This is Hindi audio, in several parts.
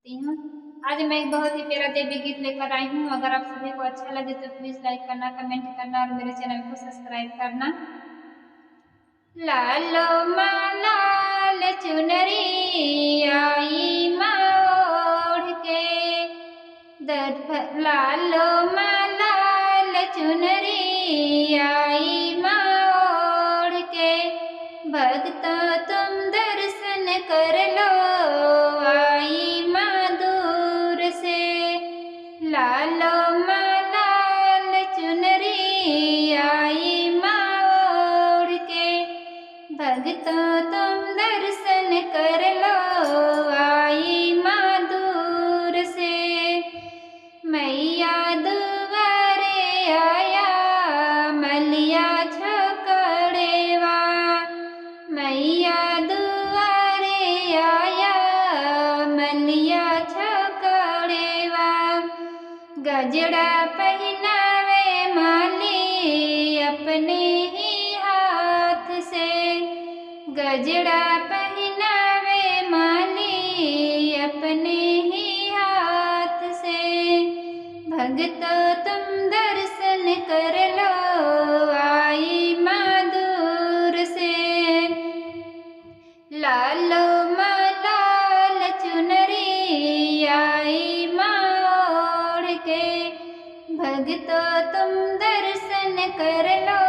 ती हूँ। आज मैं एक बहुत ही प्यारा देवी गीत लेकर आई हूँ। अगर आप सभी को अच्छा लगे तो प्लीज लाइक करना, कमेंट करना और मेरे चैनल को सब्सक्राइब करना। लालो माँ लाल चुनरी आई माँ ओढ़ के, लालो माँ लाल चुनरी आई माँ ओढ़ के, भक्तों तुम दर्शन कर लो आई माँ दूर से। लालो माँ लाल चुनरी आई माँ ओढ़ के, भक्तों तुम दर्शन कर लो आई माँ दूर से। मैया दुआरे आया मलिया छोकड़ेवा, मैया दुआरे आया मलिया छोकड़ेवा, गजरा पहनावे माली अपने ही हाथ से, गजरा पहनावे माली अपने ही हाथ से। भक्तों तुम दर्शन कर लो आई माँ दूर से। लालो माँ लाल चुनरी आई माँ ओढ़ के, भक्तों तुम दर्शन कर लो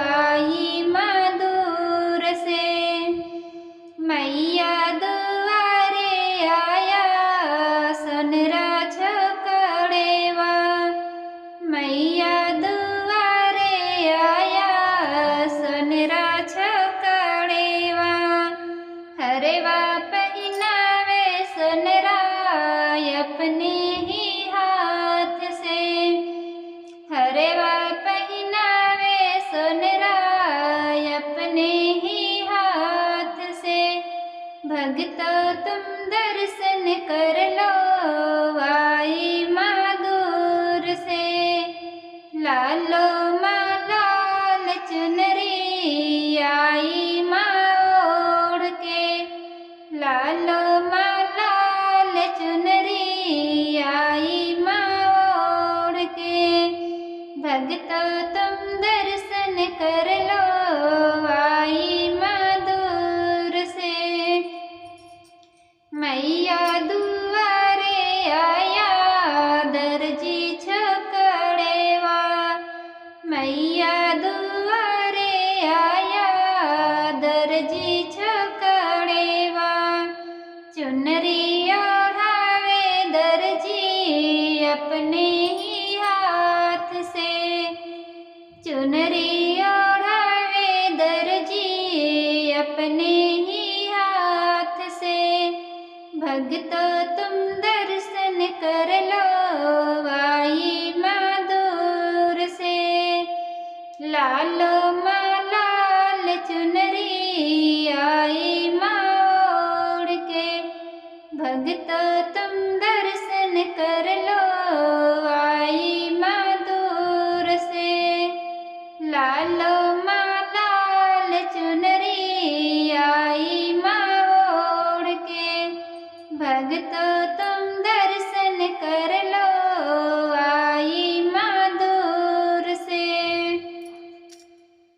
आई माँ दूर से। मैया दुआरे आया सोनरा छोकड़ेवा, मैया दुआरे आया सोनरा छोकड़ेवा, हरवा पहनावे सोनरा अपने ही हाथ से, हरवा पहनावे सोनरा अपने ही हाथ से। भक्तों तुम दर्शन कर लो आई माँ दूर से। लालो माँ लाल चुनरी आई माँ ओढ़ के, लालो माँ लाल चुनरी आई माँ ओढ़ के, भक्तों तुम दर्शन कर लो आई माँ दूर से। मैया दुआरे आया दर्जी छोकड़ेवा, मैया दुआरे आया दर्जी छोकड़ेवा, चुनरी ओढ़ावे दर्जी अपने ही हाथ से, चुनरी ओढ़ावे दर्जी अपने ही हाथ से। भक्तों तुम दर्शन कर लो आई माँ दूर से। लालो माँ लाल चुनरी आई माँ ओढ़ के, भक्तों तुम दर्शन कर लो आई माँ दूर से। लालो माँ लाल चुनरी